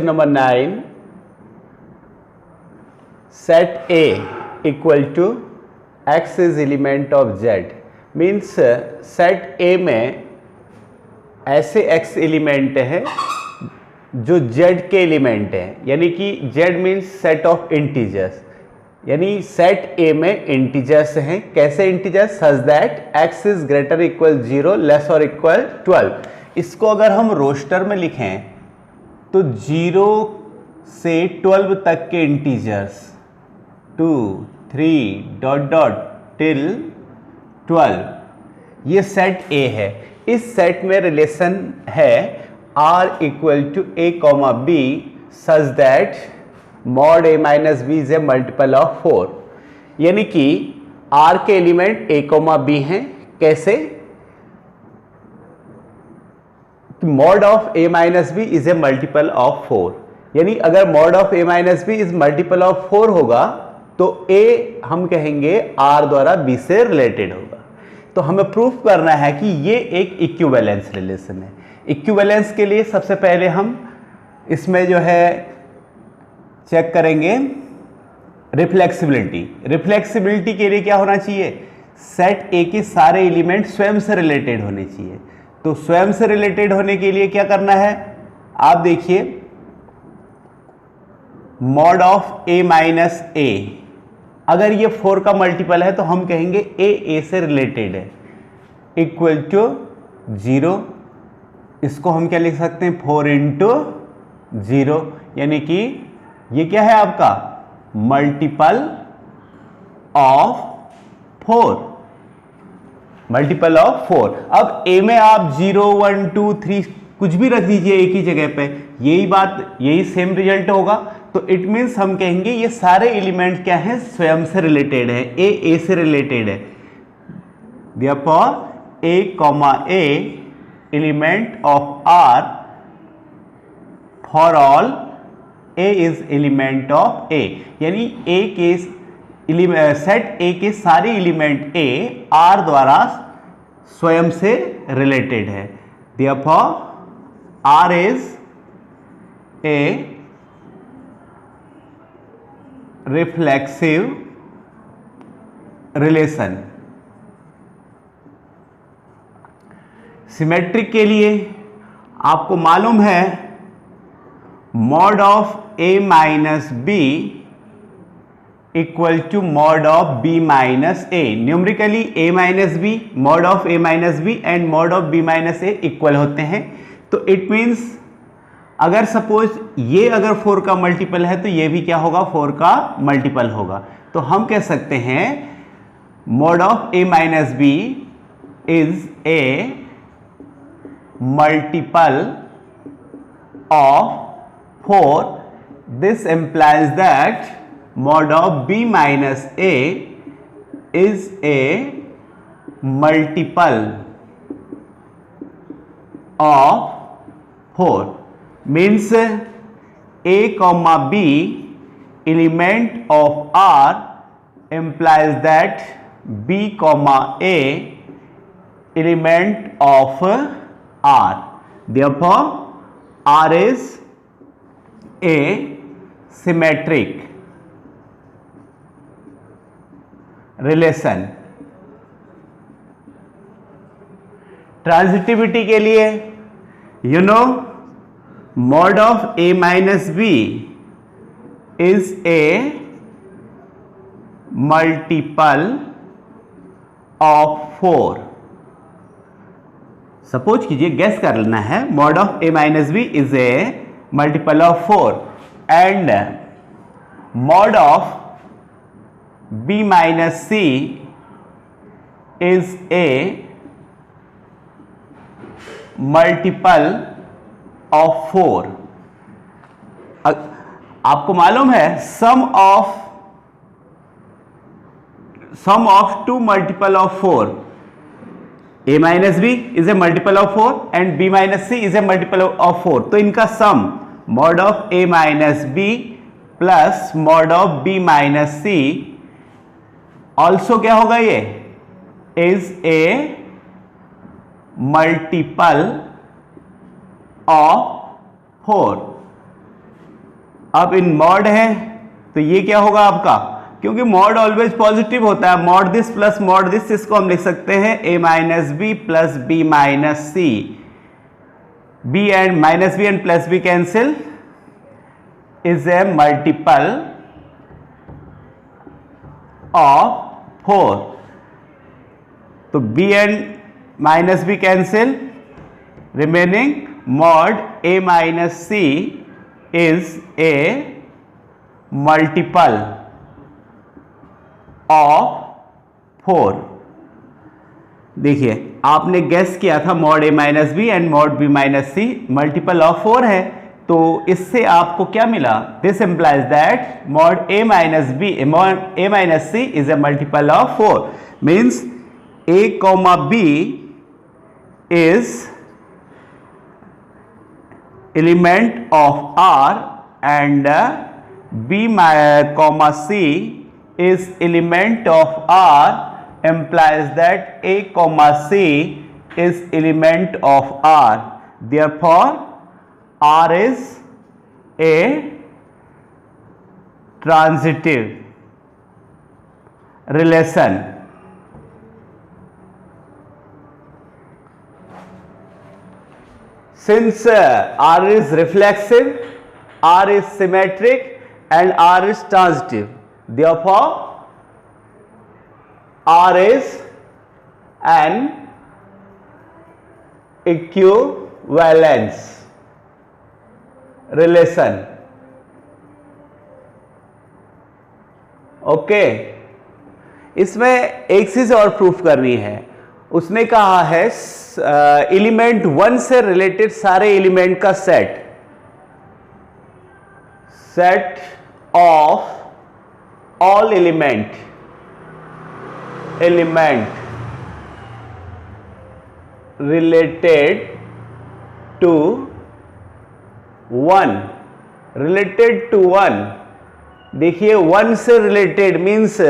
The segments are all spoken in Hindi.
Number 9, set A equal to x is element of z. Means set A में ऐसे x एलिमेंट है जो z के एलिमेंट है, यानी कि z means set of integers, यानी सेट A में इंटीजर्स हैं. कैसे integers? Such that x is greater equal 0 less और इक्वल 12. इसको अगर हम रोस्टर में लिखें तो 0 से 12 तक के इंटीजर्स 2 3 डॉट डॉट टिल 12, ये सेट A है. इस सेट में रिलेशन है R equal to A comma B such that mod A minus B is a multiple of 4. यानी कि R के एलिमेंट A कॉमा B हैं. कैसे? Mod of A minus B is a multiple of 4. यानी अगर mod of A minus B is multiple of 4 होगा तो A हम कहेंगे R द्वारा B से रिलेटेड होगा. तो हमें प्रूफ करना है कि ये एक इक्विवेलेंस रिलेशन है. इक्विवेलेंस के लिए सबसे पहले हम इसमें जो है चेक करेंगे रिफ्लेक्सिबिलिटी. रिफ्लेक्सिबिलिटी के लिए क्या होना चाहिए? सेट A के सारे एलिमेंट स्वयं से रिलेटेड होने चाहिए. तो स्वयं से रिलेटेड होने के लिए क्या करना है? आप देखिए, mod of A minus A, अगर ये 4 का मल्टीपल है तो हम कहेंगे A से रिलेटेड है, इक्वल टू 0. इसको हम क्या लिख सकते हैं? 4 इंटू 0, यानी कि ये क्या है आपका? Multiple of 4. Multiple of 4. अब A में आप 0 1 2 3 कुछ भी रख दीजिए एक ही जगह पे, यही बात, यही सेम रिजल्ट होगा. तो इट मीन्स हम कहेंगे ये सारे एलिमेंट क्या हैं? स्वयं से रिलेटेड है, A से रिलेटेड है. Therefore A comma A element of R for all A is element of A. यानी A के सेट A के सारे एलिमेंट A R द्वारा स्वयं से रिलेटेड है. Therefore R is a reflexive relation. Symmetric के लिए आपको मालूम है mod of A minus B equal to mod of B minus A. Numerically A minus B, mod of A minus B and mod of B minus A equal होते हैं. तो इट मीन्स अगर सपोज ये अगर 4 का मल्टीपल है तो ये भी क्या होगा? 4 का मल्टीपल होगा. तो हम कह सकते हैं mod of A minus B is a multiple of 4. This implies that mod of B minus A is a multiple of 4. means A comma B element of R implies that B comma A element of R. Therefore R is a symmetric relation. Transitivity के लिए you know mod of A minus B is a multiple of 4. Suppose कीजिए, गेस कर लेना है, mod of A minus B is a multiple of 4 and mod of B minus C is a multiple of 4. आपको मालूम है sum of two multiple of 4, A minus B is a multiple of 4 and B minus C is a multiple of 4. तो इनका sum mod of A minus B plus mod of B minus C also क्या होगा? ये इज ए मल्टीपल ऑफ 4. अब इन मॉड है तो ये क्या होगा आपका, क्योंकि मॉड ऑलवेज पॉजिटिव होता है, mod this plus mod this, इसको हम लिख सकते हैं a minus B plus B minus C, B and minus B and plus B cancel, is a multiple of 4। तो b and minus B cancel, remaining mod a minus c is a multiple of 4। देखिए आपने गेस किया था mod a minus B and mod b minus C multiple of 4 है, तो इससे आपको क्या मिला, this implies that mod a minus B mod a minus C is a multiple of 4, means a comma b is element of R and b comma c is element of R, implies that a comma c is element of R, therefore R is a transitive relation. Since R is reflexive, R is symmetric and R is transitive, therefore R is an equivalence relation. Okay, इसमें एक चीज और प्रूफ करनी है। उसने कहा है एलिमेंट 1 से रिलेटेड सारे एलिमेंट का set of all element related to 1, related to 1। देखिए 1 से रिलेटेड मीन्स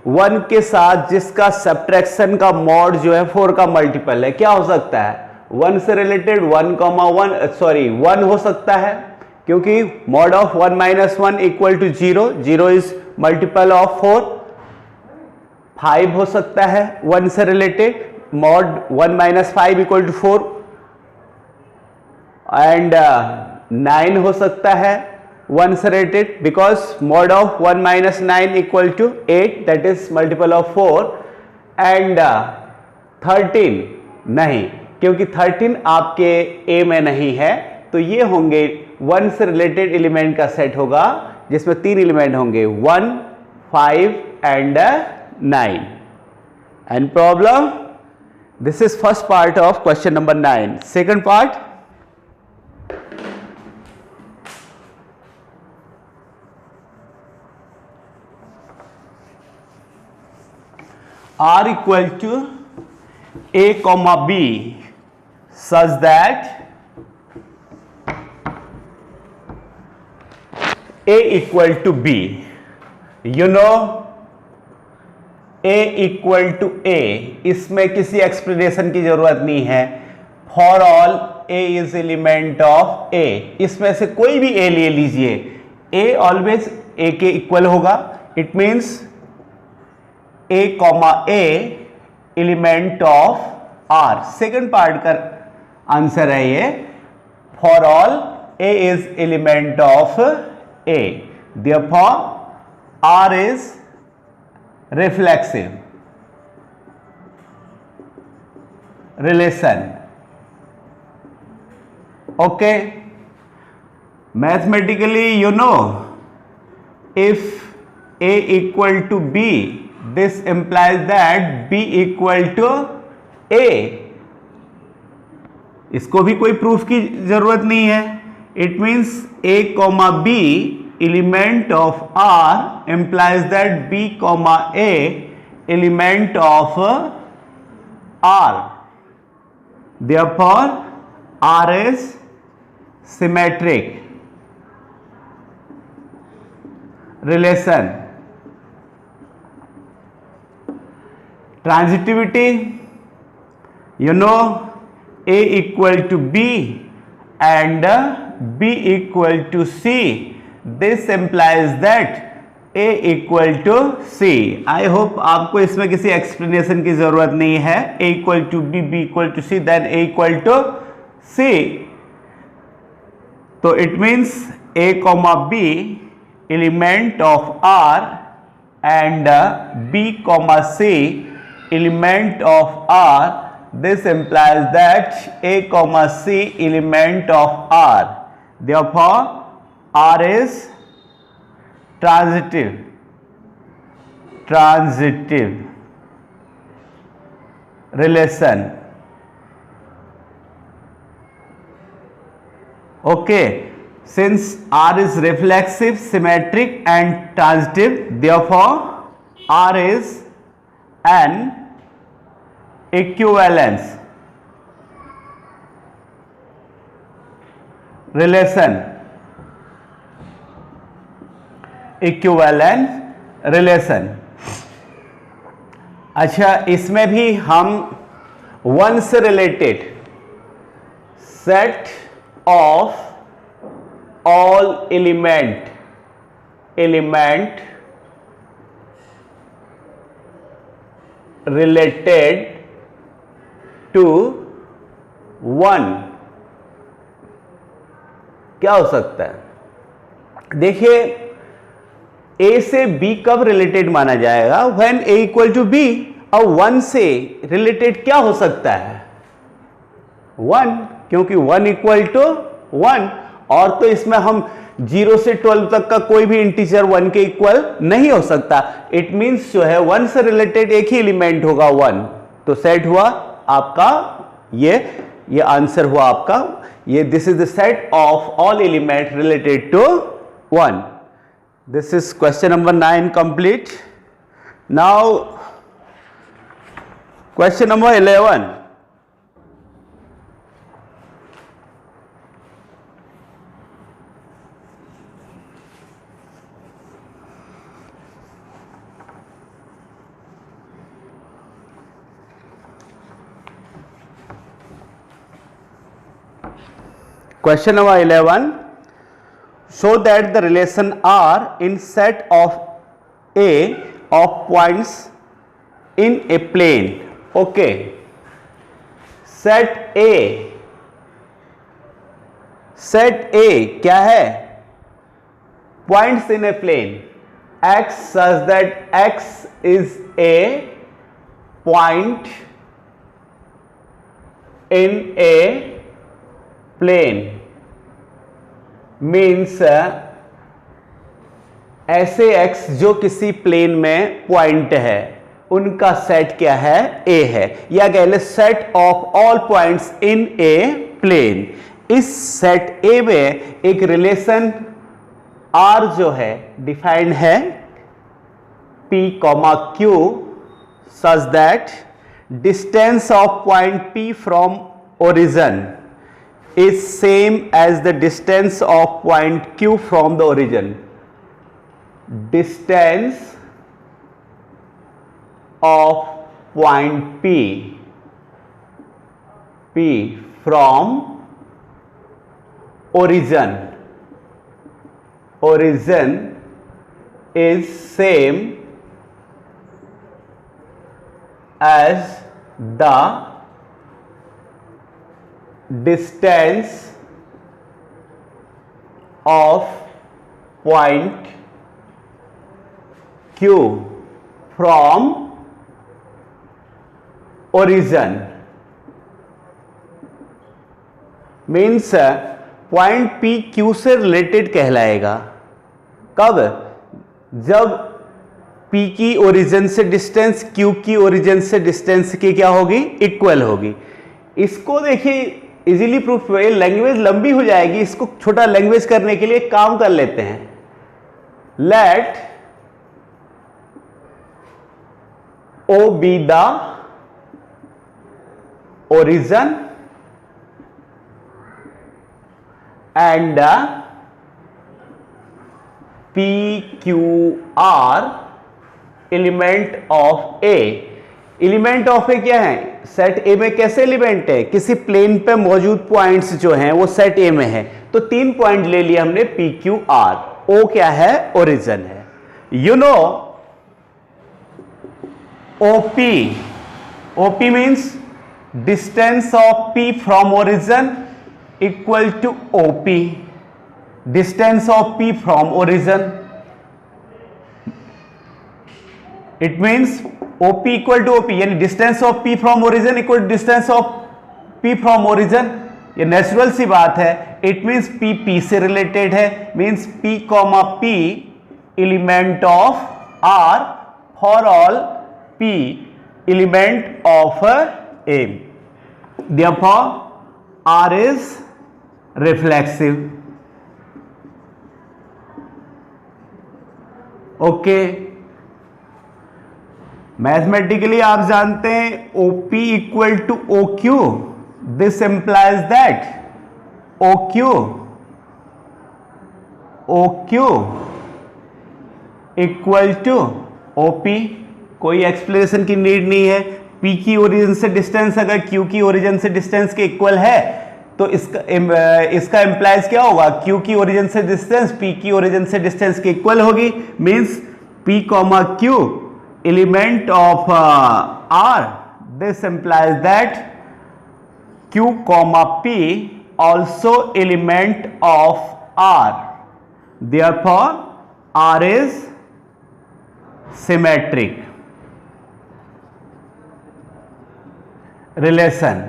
1 के साथ जिसका सब्ट्रैक्शन का मॉड जो है 4 का मल्टीपल है, क्या हो सकता है 1 से रिलेटेड 1 हो सकता है, क्योंकि mod of 1 minus 1 equal to 0, 0 is multiple of 4। 5 हो सकता है 1 से related, mod 1 minus 5 equal to 4, and 9 हो सकता है 1 से related, because mod of 1 minus 9 equal to 8, that is multiple of 4, and 13 नहीं, क्योंकि 13 आपके A में नहीं है, तो ये होंगे 1 से रिलेटेड एलिमेंट का सेट होगा जिसमें 3 एलिमेंट होंगे 1, 5 and 9। And problem, this is first part of question number 9। Second part, R equal to A comma B such that A equal to B. You know A equal to A, इसमें किसी एक्सप्लेनेशन की जरूरत नहीं है। For all A is element of A, इसमें से कोई भी A ले लीजिए, A ऑलवेज A के इक्वल होगा। It means A comma A element of R। Second part का आंसर है ये, for all A is element of A, therefore R is reflexive relation. Okay, mathematically you know, if A equal to B, this implies that B equal to A। इसको भी कोई प्रूफ की जरूरत नहीं है। It means A comma B element of R implies that B comma A element of R, therefore R is symmetric relation. Transitivity, you know, A equal to B and B equal to C, this implies that A equal to C. I hope आपको इसमें किसी एक्सप्लेनेशन की जरूरत नहीं है। A equal to B, B equal to C, then A equal to C. तो it means A comma B element of R and B comma C element of R. This implies that A comma C element of R. Therefore, R is transitive relation. Okay. Since R is reflexive, symmetric and transitive, therefore R is an equivalence relation. अच्छा, इसमें भी हम वन से related set of all element related to one क्या हो सकता है? देखिए, A से B कब रिलेटेड माना जाएगा? When A equal to B। और 1 से रिलेटेड क्या हो सकता है? 1, क्योंकि 1 इक्वल टू 1। और तो इसमें हम 0 से 12 तक का कोई भी इंटीजर 1 के इक्वल नहीं हो सकता। इट मींस जो है 1 से रिलेटेड एक ही एलिमेंट होगा 1। तो सेट हुआ आपका ये आंसर हुआ आपका ये। This is the set of all element related to 1। This is question number 9 complete. Now question number 11। Question number 11. Show that the relation R in set of A of points in a plane. Okay. Set A क्या है? Points in a plane X such that X is a point in a plane means ऐसे x जो किसी प्लेन में पॉइंट है उनका सेट क्या है? A है, या कह ले set of all points in a plane. इस सेट A में एक रिलेशन R जो है डिफाइंड है P, Q such that distance of point P from origin is same as the distance of point Q from the origin. Distance of point P from origin is same as the distance of point Q from origin means point P Q से रिलेटेड कहलाएगा। कब? जब P की ओरिजिन से डिस्टेंस Q की ओरिजिन से डिस्टेंस की क्या होगी? इक्वल होगी। इसको देखिए इजीली प्रूफ हुए। लैंग्वेज लंबी हो जाएगी, इसको छोटा लैंग्वेज करने के लिए काम कर लेते हैं। Let O be the origin and PQR element of A। Element of A क्या है? सेट ए में कैसे एलिमेंट है? किसी प्लेन पे मौजूद पॉइंट्स जो हैं वो सेट ए में है। तो 3 पॉइंट ले लिया हमने P Q R। O क्या है? ओरिजिन है. You know OP means distance of P from origin equal to OP. Distance of P from origin. It means OP equal to OP, यानी distance of P from origin equal to distance of P from origin. ये नेचुरल सी बात है. It means P से रिलेटेड है. Means P, P element of R for all P element of A. Therefore R is reflexive. Okay. Mathematically आप जानते हैं OP equal to OQ. This implies that OQ equal to OP. कोई एक्सप्लेनेशन की नीड नहीं है. P की ओरिजिन से डिस्टेंस अगर Q की ओरिजिन से डिस्टेंस के इक्वल है तो इसका इंप्लाइज क्या होगा? Q की ओरिजिन से डिस्टेंस P की ओरिजिन से डिस्टेंस के इक्वल होगी. Means P, Q element of R. This implies that Q, P also element of R. Therefore R is symmetric. Relation.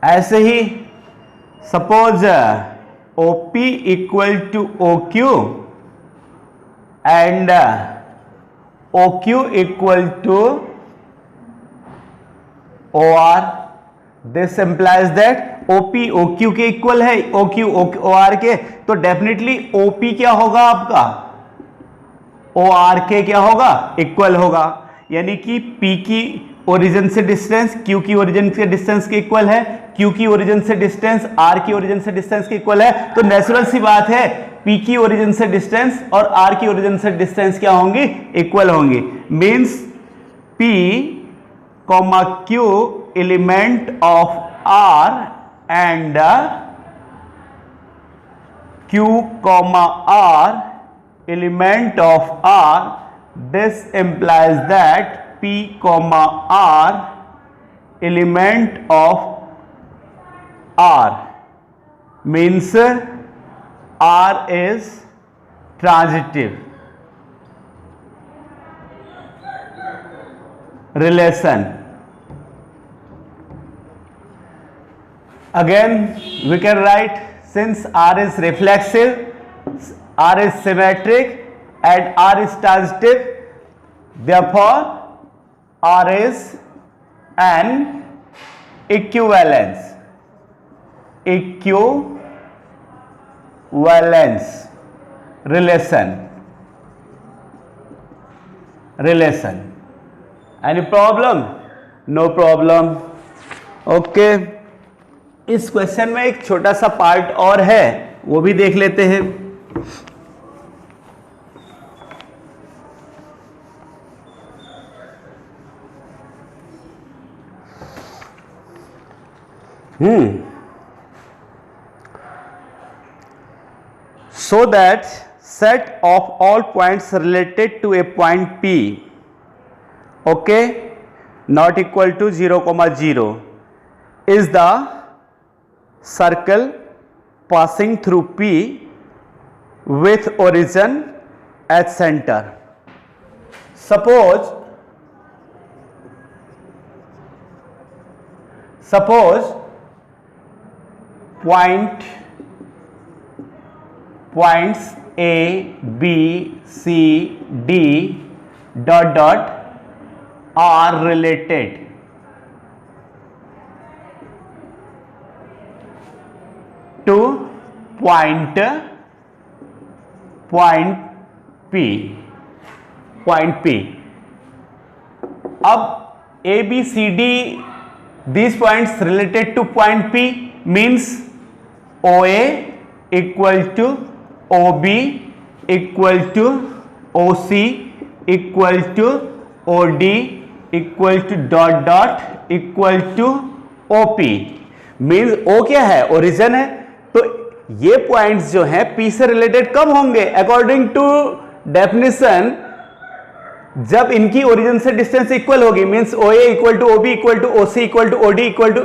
ऐसे ही suppose OP equal to OQ and OQ equal to OR. This implies that OP OQ के इक्वल है, OQ OR के, तो डेफिनेटली OP क्या होगा आपका? OR के क्या होगा? इक्वल होगा. यानी कि P की ओरिजिन से डिस्टेंस Q की ओरिजिन से डिस्टेंस के इक्वल है, Q की ओरिजिन से डिस्टेंस R की ओरिजिन से डिस्टेंस के इक्वल है. तो नेचुरल सी बात है P की ओरिजिन से डिस्टेंस और R की ओरिजिन से डिस्टेंस क्या होंगी? इक्वल होंगी. Means P, Q element of R and Q, R element of R. This implies that P, R element of R means R is transitive. Relation. Again we can write, since R is reflexive, R is symmetric and R is transitive, therefore R is an equivalence relation. Any problem? No problem. Okay. इस क्वेश्चन में एक छोटा सा पार्ट और है, वो भी देख लेते हैं. So that set of all points related to a point P, okay, not equal to 0, 0 is the circle passing through P with origin at center. Suppose points A, B, C, D dot are related to point P. अब A, B, C, D, these points related to point P means OA equal to OB equal to OC equal to OD equal to equal to OP. Means O क्या है? ओरिजिन है. तो ये पॉइंट्स जो हैं P से रिलेटेड कब होंगे? अकॉर्डिंग टू डेफिनेशन, जब इनकी ओरिजिन से डिस्टेंस इक्वल होगी, means OA equal to OB equal to OC equal to OD equal to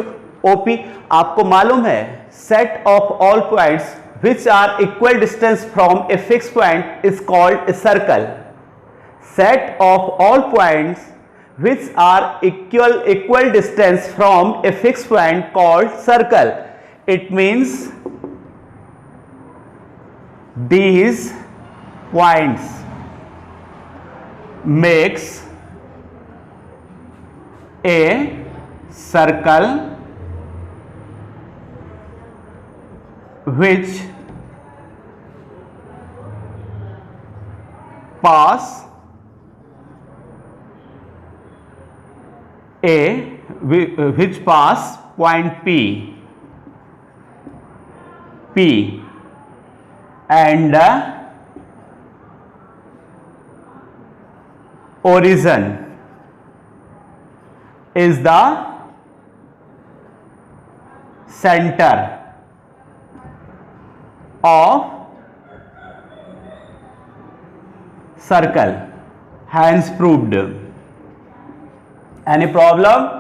OP। आपको मालूम है set of all points which are equal distance from a fixed point is called a circle. Set of all points which are equal distance from a fixed point called circle. It means these points makes a circle which pass point P and origin is the center of circle, hence proved. Any problem?